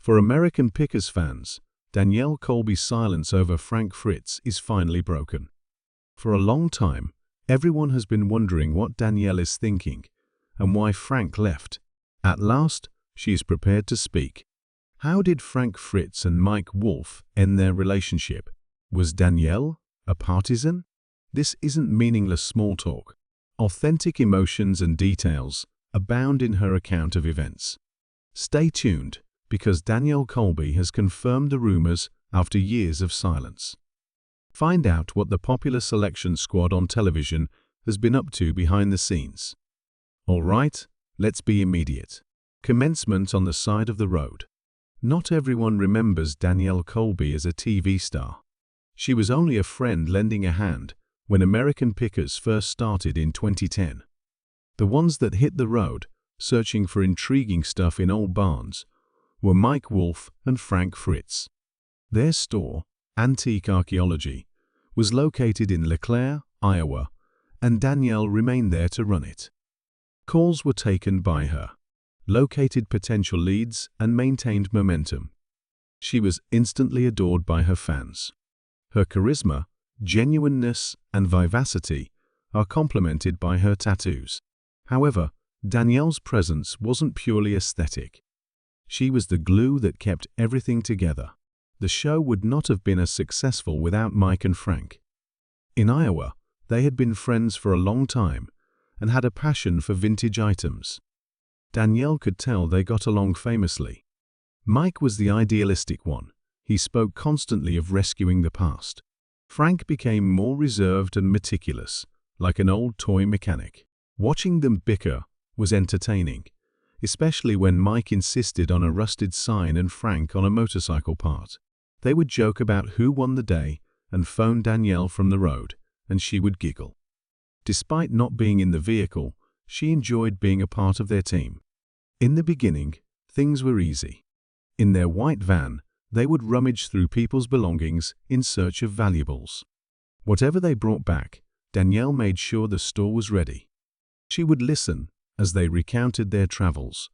For American Pickers fans, Danielle Colby's silence over Frank Fritz is finally broken. For a long time, everyone has been wondering what Danielle is thinking and why Frank left. At last, she is prepared to speak. How did Frank Fritz and Mike Wolfe end their relationship? Was Danielle a partisan? This isn't meaningless small talk. Authentic emotions and details abound in her account of events. Stay tuned, because Danielle Colby has confirmed the rumors after years of silence. Find out what the popular selection squad on television has been up to behind the scenes. All right, let's be immediate. Commencement on the side of the road. Not everyone remembers Danielle Colby as a TV star. She was only a friend lending a hand when American Pickers first started in 2010. The ones that hit the road, searching for intriguing stuff in old barns, were Mike Wolfe and Frank Fritz. Their store, Antique Archaeology, was located in LeClaire, Iowa, and Danielle remained there to run it. Calls were taken by her, located potential leads, and maintained momentum. She was instantly adored by her fans. Her charisma, genuineness, and vivacity are complemented by her tattoos. However, Danielle's presence wasn't purely aesthetic. She was the glue that kept everything together. The show would not have been as successful without Mike and Frank. In Iowa, they had been friends for a long time and had a passion for vintage items. Danielle could tell they got along famously. Mike was the idealistic one. He spoke constantly of rescuing the past. Frank became more reserved and meticulous, like an old toy mechanic. Watching them bicker was entertaining, especially when Mike insisted on a rusted sign and Frank on a motorcycle part. They would joke about who won the day and phone Danielle from the road, and she would giggle. Despite not being in the vehicle, she enjoyed being a part of their team. In the beginning, things were easy. In their white van, they would rummage through people's belongings in search of valuables. Whatever they brought back, Danielle made sure the store was ready. She would listen as they recounted their travels,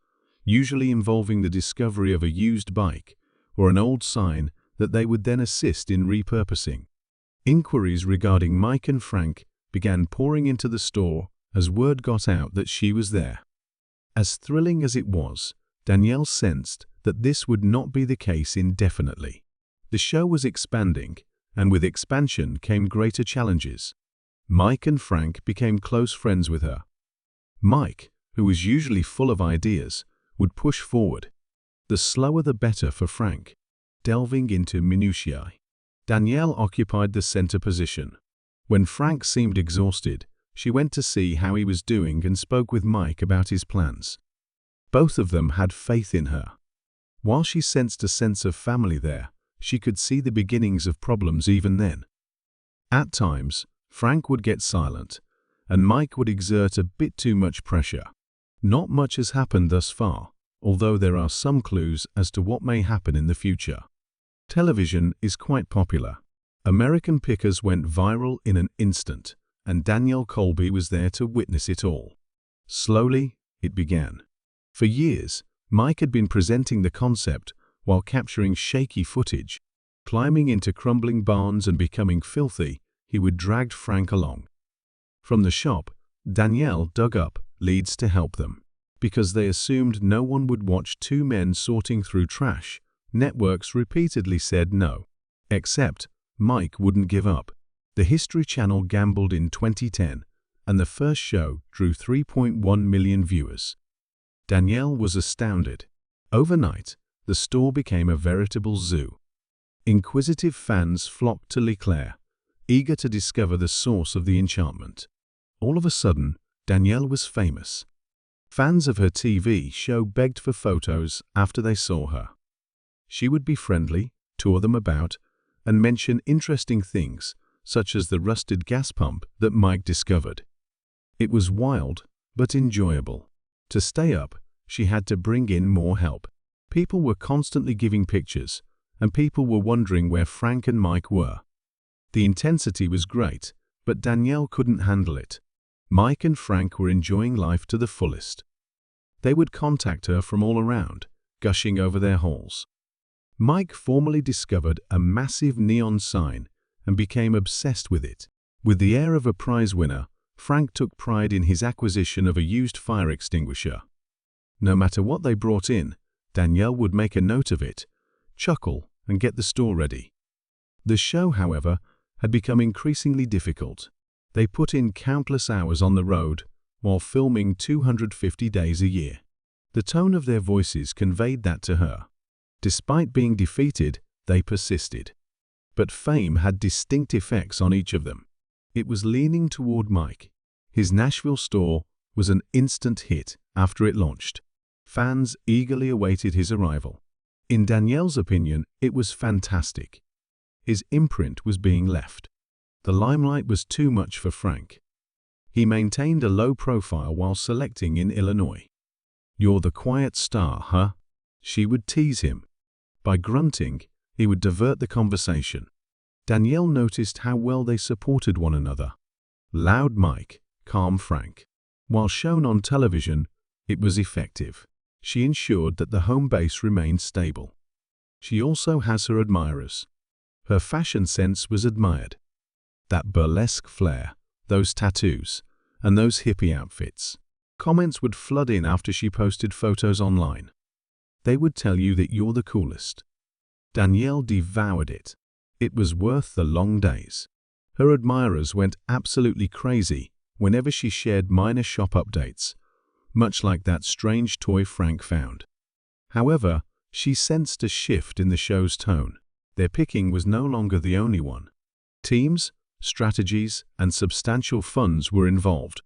usually involving the discovery of a used bike or an old sign that they would then assist in repurposing. Inquiries regarding Mike and Frank began pouring into the store as word got out that she was there. As thrilling as it was, Danielle sensed that this would not be the case indefinitely. The show was expanding, and with expansion came greater challenges. Mike and Frank became close friends with her. Mike, who was usually full of ideas, would push forward. The slower the better for Frank, delving into minutiae. Danielle occupied the center position. When Frank seemed exhausted, she went to see how he was doing and spoke with Mike about his plans. Both of them had faith in her. While she sensed a sense of family there, she could see the beginnings of problems even then. At times, Frank would get silent, and Mike would exert a bit too much pressure. Not much has happened thus far, although there are some clues as to what may happen in the future. Television is quite popular. American Pickers went viral in an instant, and Danielle Colby was there to witness it all. Slowly, it began. For years, Mike had been presenting the concept while capturing shaky footage. Climbing into crumbling barns and becoming filthy, he would drag Frank along. From the shop, Danielle dug up leads to help them. Because they assumed no one would watch two men sorting through trash, networks repeatedly said no. Except, Mike wouldn't give up. The History Channel gambled in 2010, and the first show drew 3.1 million viewers. Danielle was astounded. Overnight, the store became a veritable zoo. Inquisitive fans flocked to LeClaire, eager to discover the source of the enchantment. All of a sudden, Danielle was famous. Fans of her TV show begged for photos after they saw her. She would be friendly, tour them about, and mention interesting things, such as the rusted gas pump that Mike discovered. It was wild, but enjoyable. To stay up, she had to bring in more help. People were constantly giving pictures, and people were wondering where Frank and Mike were. The intensity was great, but Danielle couldn't handle it. Mike and Frank were enjoying life to the fullest. They would contact her from all around, gushing over their hauls. Mike formally discovered a massive neon sign and became obsessed with it. With the air of a prize winner, Frank took pride in his acquisition of a used fire extinguisher. No matter what they brought in, Danielle would make a note of it, chuckle, and get the store ready. The show, however, had become increasingly difficult. They put in countless hours on the road while filming 250 days a year. The tone of their voices conveyed that to her. Despite being defeated, they persisted. But fame had distinct effects on each of them. It was leaning toward Mike. His Nashville store was an instant hit after it launched. Fans eagerly awaited his arrival. In Danielle's opinion, it was fantastic. His imprint was being left. The limelight was too much for Frank. He maintained a low profile while selecting in Illinois. "You're the quiet star, huh?" she would tease him. By grunting, he would divert the conversation. Danielle noticed how well they supported one another. Loud Mike, calm Frank. While shown on television, it was effective. She ensured that the home base remained stable. She also has her admirers. Her fashion sense was admired. That burlesque flair, those tattoos, and those hippie outfits. Comments would flood in after she posted photos online. They would tell you that you're the coolest. Danielle devoured it. It was worth the long days. Her admirers went absolutely crazy whenever she shared minor shop updates, much like that strange toy Frank found. However, she sensed a shift in the show's tone. Their picking was no longer the only one. Teams, strategies, and substantial funds were involved.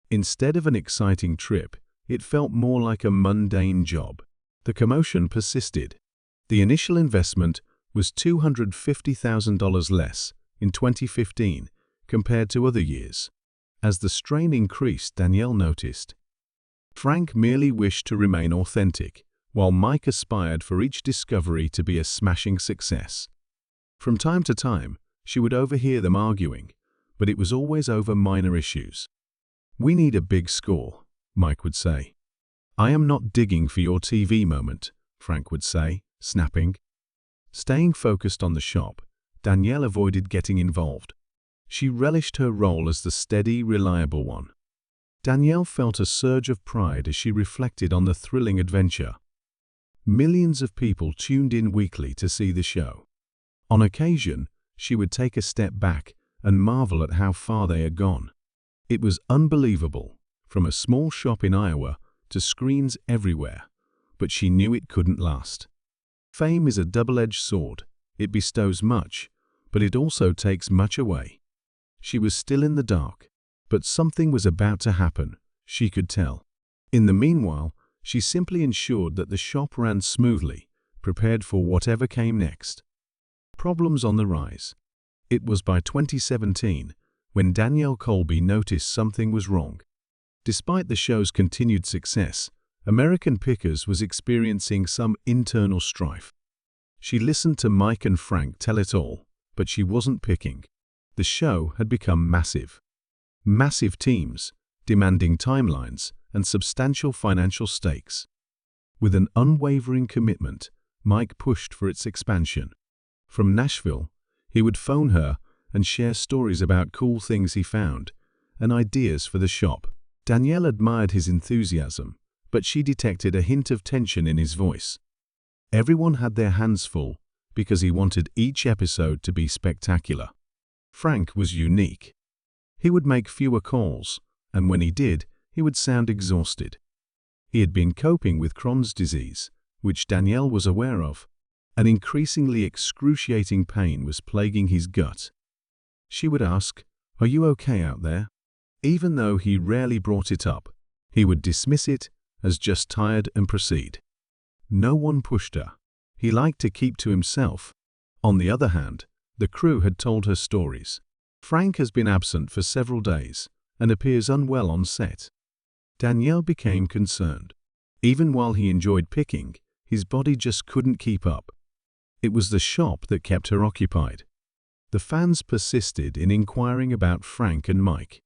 Instead of an exciting trip, it felt more like a mundane job. The commotion persisted. The initial investment was $250,000 less in 2015 compared to other years. As the strain increased, Danielle noticed. Frank merely wished to remain authentic, while Mike aspired for each discovery to be a smashing success. From time to time, she would overhear them arguing, but it was always over minor issues. "We need a big score," Mike would say. "I am not digging for your TV moment," Frank would say, snapping. Staying focused on the shop, Danielle avoided getting involved. She relished her role as the steady, reliable one. Danielle felt a surge of pride as she reflected on the thrilling adventure. Millions of people tuned in weekly to see the show. On occasion, she would take a step back and marvel at how far they had gone. It was unbelievable, from a small shop in Iowa to screens everywhere, but she knew it couldn't last. Fame is a double-edged sword. It bestows much, but it also takes much away. She was still in the dark, but something was about to happen, she could tell. In the meanwhile, she simply ensured that the shop ran smoothly, prepared for whatever came next. Problems on the rise. It was by 2017 when Danielle Colby noticed something was wrong. Despite the show's continued success, American Pickers was experiencing some internal strife. She listened to Mike and Frank tell it all, but she wasn't picking. The show had become massive. Massive teams, demanding timelines and substantial financial stakes. With an unwavering commitment, Mike pushed for its expansion. From Nashville, he would phone her and share stories about cool things he found and ideas for the shop. Danielle admired his enthusiasm, but she detected a hint of tension in his voice. Everyone had their hands full because he wanted each episode to be spectacular. Frank was unique. He would make fewer calls, and when he did, he would sound exhausted. He had been coping with Crohn's disease, which Danielle was aware of. An increasingly excruciating pain was plaguing his gut. She would ask, "Are you okay out there?" Even though he rarely brought it up, he would dismiss it as just tired and proceed. No one pushed her. He liked to keep to himself. On the other hand, the crew had told her stories. Frank has been absent for several days and appears unwell on set. Danielle became concerned. Even while he enjoyed picking, his body just couldn't keep up. It was the shop that kept her occupied. The fans persisted in inquiring about Frank and Mike.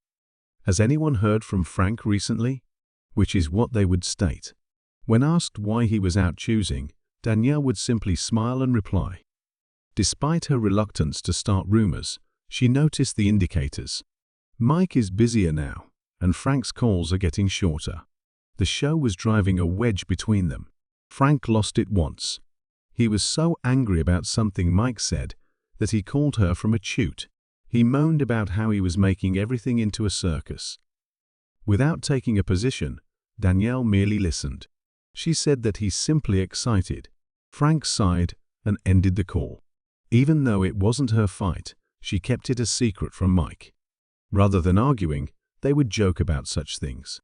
"Has anyone heard from Frank recently?" Which is what they would state. When asked why he was out choosing, Danielle would simply smile and reply. Despite her reluctance to start rumors, she noticed the indicators. Mike is busier now, and Frank's calls are getting shorter. The show was driving a wedge between them. Frank lost it once. He was so angry about something Mike said that he called her from a toot. He moaned about how he was making everything into a circus. Without taking a position, Danielle merely listened. She said that he's simply excited. Frank sighed and ended the call. Even though it wasn't her fight, she kept it a secret from Mike. Rather than arguing, they would joke about such things.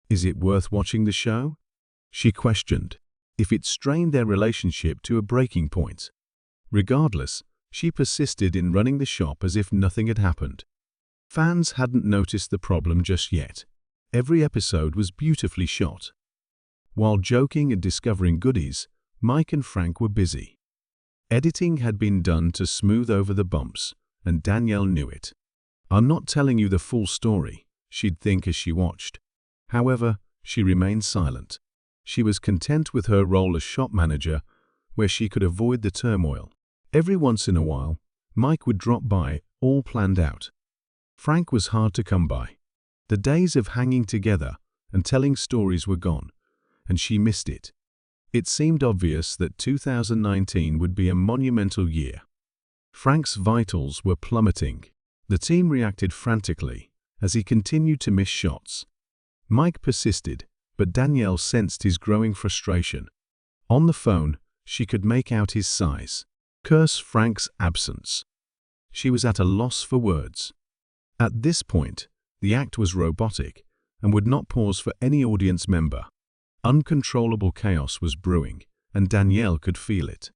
Is it worth watching the show? She questioned, if it strained their relationship to a breaking point. Regardless, she persisted in running the shop as if nothing had happened. Fans hadn't noticed the problem just yet. Every episode was beautifully shot. While joking and discovering goodies, Mike and Frank were busy. Editing had been done to smooth over the bumps, and Danielle knew it. I'm not telling you the full story, she'd think as she watched. However, she remained silent. She was content with her role as shop manager, where she could avoid the turmoil. Every once in a while, Mike would drop by, all planned out. Frank was hard to come by. The days of hanging together and telling stories were gone, and she missed it. It seemed obvious that 2019 would be a monumental year. Frank's vitals were plummeting. The team reacted frantically as he continued to miss shots. Mike persisted, but Danielle sensed his growing frustration. On the phone, she could make out his sighs. Curse Frank's absence. She was at a loss for words. At this point, the act was robotic and would not pause for any audience member. Uncontrollable chaos was brewing, and Danielle could feel it.